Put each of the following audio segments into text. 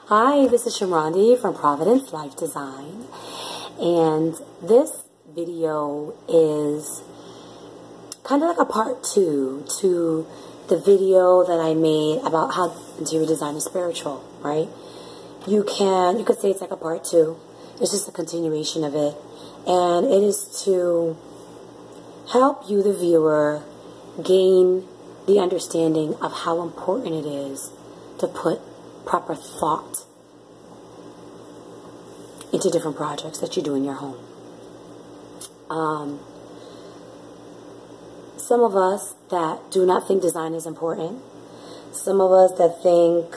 Hi, this is Shamrondi from Providence Life Design, and this video is kind of like a part 2 to the video that I made about how interior design is spiritual, right? You could say it's like a part 2. It's just a continuation of it, and it is to help you, the viewer, gain the understanding of how important it is to put proper thought into different projects that you do in your home. Some of us that do not think design is important, some of us that think,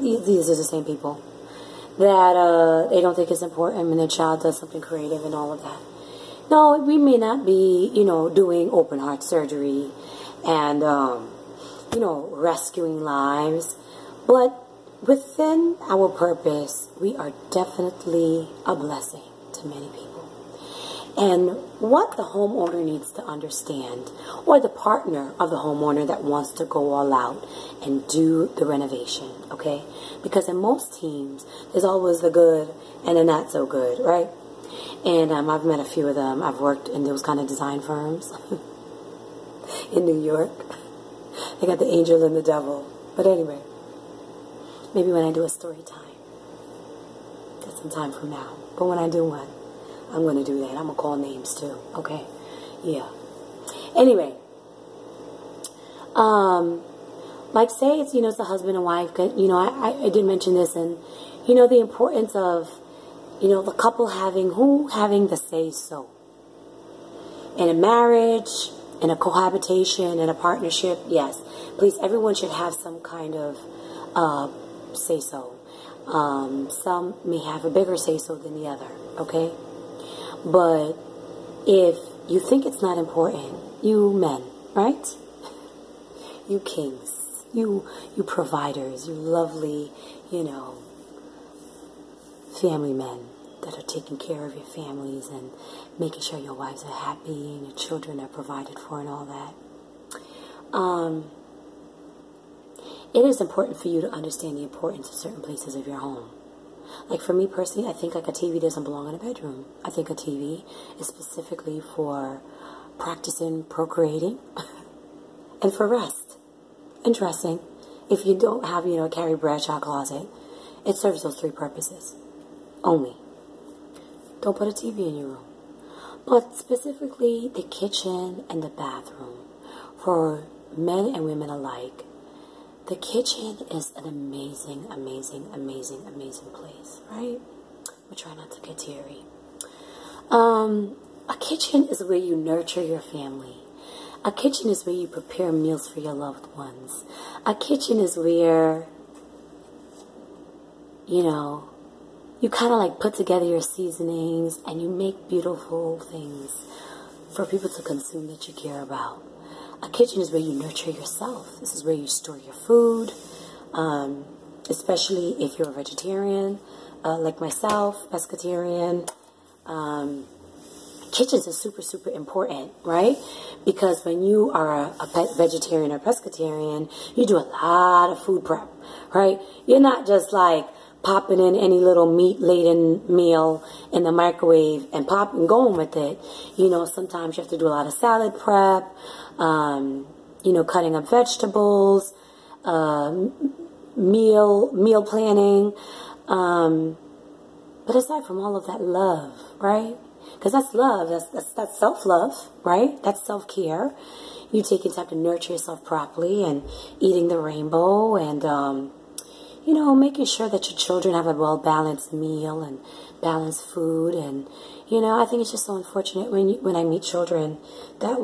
these are the same people, that they don't think it's important when their child does something creative and all of that. No, we may not be, doing open heart surgery and, rescuing lives, but within our purpose, we are definitely a blessing to many people. And what the homeowner needs to understand, or the partner of the homeowner that wants to go all out and do the renovation, okay? Because in most teams, there's always the good and the not so good, right? And I've met a few of them. I've worked in those kind of design firms in New York. They got the angel and the devil. But anyway, maybe when I do a story time. That's some time from now. But when I do one, I'm going to do that. I'm going to call names too. Okay? Yeah. Anyway. Like say it's, it's a husband and wife. I did mention this. And, the importance of, the couple having the say-so. In a marriage, in a cohabitation, in a partnership, yes. Please, everyone should have some kind of say-so. Some may have a bigger say-so than the other, okay? But if you think it's not important, you men, right? You kings, you providers, you lovely, family men that are taking care of your families and making sure your wives are happy and your children are provided for and all that. It is important for you to understand the importance of certain places of your home. Like for me personally, I think like a TV doesn't belong in a bedroom. I think a TV is specifically for practicing procreating and for rest and dressing. If you don't have, a Carrie Bradshaw closet, it serves those 3 purposes only. Don't put a TV in your room. But specifically the kitchen and the bathroom for men and women alike. The kitchen is an amazing, amazing, amazing, amazing place, right? We try not to get teary. A kitchen is where you nurture your family. A kitchen is where you prepare meals for your loved ones. A kitchen is where, you kind of like put together your seasonings and you make beautiful things for people to consume that you care about. A kitchen is where you nurture yourself. This is where you store your food, especially if you're a vegetarian, like myself, pescatarian. Kitchens are super, super important, right? Because when you are a vegetarian or pescatarian, you do a lot of food prep, right? You're not just like popping in any little meat-laden meal in the microwave and going with it. Sometimes you have to do a lot of salad prep, cutting up vegetables, meal planning. But aside from all of that, love, right? Because that's love. That's self-love, right? That's self-care. You taking time to nurture yourself properly and eating the rainbow and, making sure that your children have a well-balanced meal and balanced food. And, I think it's just so unfortunate when I meet children that,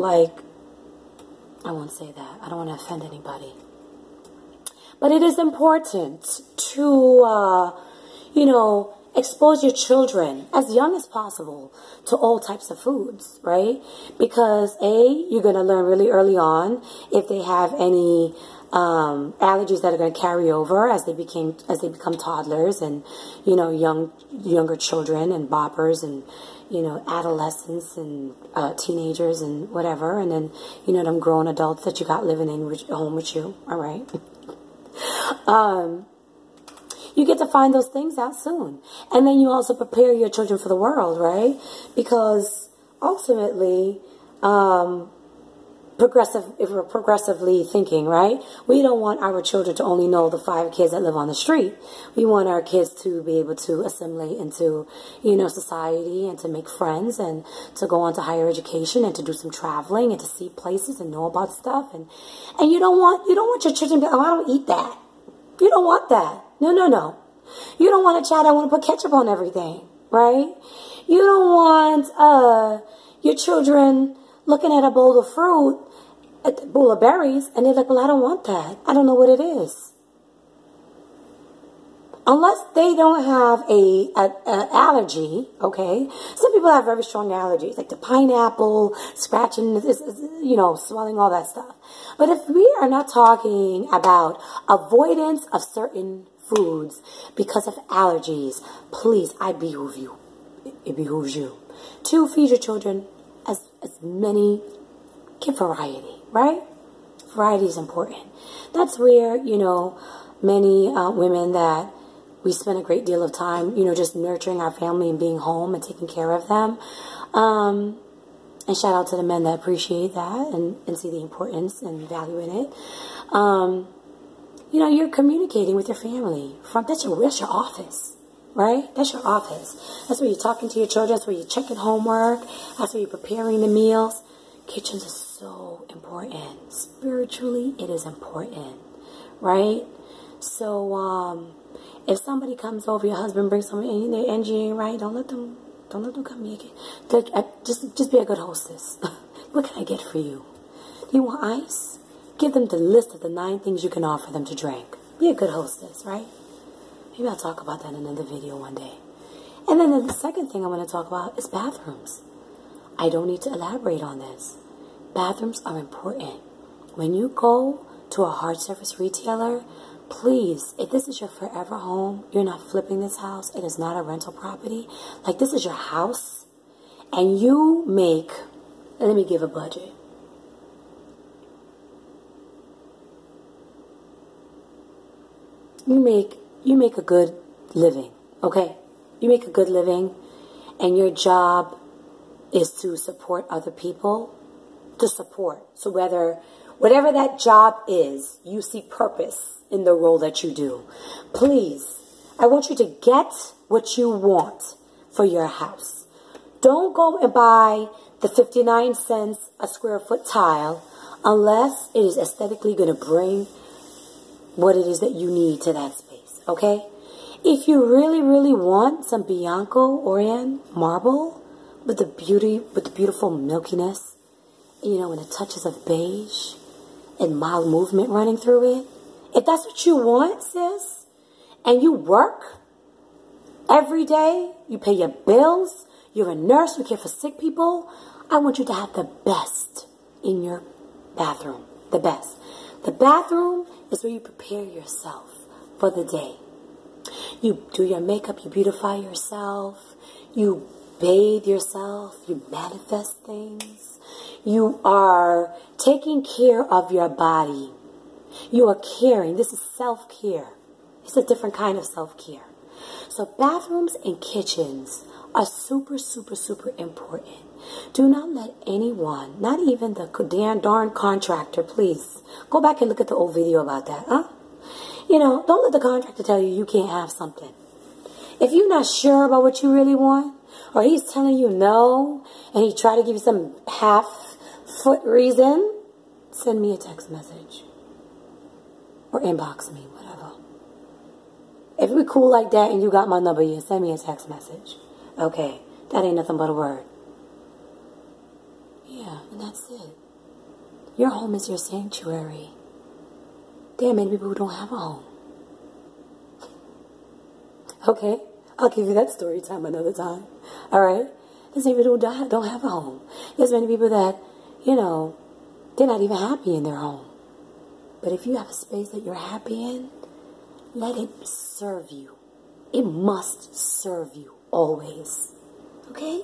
I won't say that. I don't want to offend anybody. But it is important to, expose your children as young as possible to all types of foods, right? Because you're going to learn really early on if they have any allergies that are going to carry over as they become toddlers and younger children and boppers and adolescents and teenagers and whatever, and then them grown adults that you got living in home with you. All right. You get to find those things out soon. And then you also prepare your children for the world, right? Because ultimately, if we're progressively thinking, right? We don't want our children to only know the 5 kids that live on the street. We want our kids to be able to assimilate into, society and to make friends and to go on to higher education and to do some traveling and to see places and know about stuff. And you don't want your children to go, oh, I don't eat that. You don't want that. No, no, no. You don't want a child that want to put ketchup on everything, right? You don't want your children looking at a bowl of fruit, a bowl of berries, and they're like, well, I don't want that. I don't know what it is. Unless they don't have an allergy, okay? Some people have very strong allergies, like the pineapple, scratching, swelling, all that stuff. But if we are not talking about avoidance of certain foods because of allergies, please, I behoove you. It behooves you to feed your children as many, give variety, right? Variety is important. That's where, many women that we spend a great deal of time, just nurturing our family and being home and taking care of them. And shout out to the men that appreciate that and see the importance and value in it. You're communicating with your family. That's your office. Right? That's your office. That's where you're talking to your children. That's where you're checking homework. That's where you're preparing the meals. Kitchens are so important. Spiritually, it is important. Right? So, if somebody comes over, your husband brings something and their energy ain't right, don't let them come here. Just be a good hostess. What can I get for you? Do you want ice? Give them the list of the 9 things you can offer them to drink. Be a good hostess, right? Maybe I'll talk about that in another video one day. And then the second thing I want to talk about is bathrooms. I don't need to elaborate on this. Bathrooms are important. When you go to a hard surface retailer, please, if this is your forever home, you're not flipping this house. It is not a rental property. Like, this is your house. And you make, let me give a budget. You make a good living, okay? You make a good living, and your job is to support other people, to support. So whatever that job is, you see purpose in the role that you do. Please, I want you to get what you want for your house. Don't go and buy the 59 cents a square foot tile unless it is aesthetically going to bring what it is that you need to that space, okay? If you really, really want some Bianco Orient marble with the beautiful milkiness, and the touches of beige and mild movement running through it, if that's what you want, sis, and you work every day, you pay your bills, you're a nurse, you care for sick people, I want you to have the best in your bathroom, the best. The bathroom is where you prepare yourself for the day. You do your makeup, you beautify yourself, you bathe yourself, you manifest things. You are taking care of your body. You are caring. This is self-care. It's a different kind of self-care. So bathrooms and kitchens are super, super, super important. Do not let anyone, not even the darn contractor, please. Go back and look at the old video about that, huh? Don't let the contractor tell you can't have something. If you're not sure about what you really want, or he's telling you no, and he try to give you some half-foot reason, send me a text message. Or inbox me, whatever. If we're cool like that and you got my number, you send me a text message. Okay, that ain't nothing but a word. Yeah, and that's it. Your home is your sanctuary. There are many people who don't have a home. Okay, I'll give you that story time another time. All right? There's many people who don't have a home. There's many people that, they're not even happy in their home. But if you have a space that you're happy in, let it serve you. It must serve you always. Okay?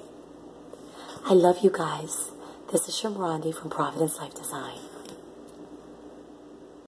I love you guys. This is Shamrandi from Providence Life Design.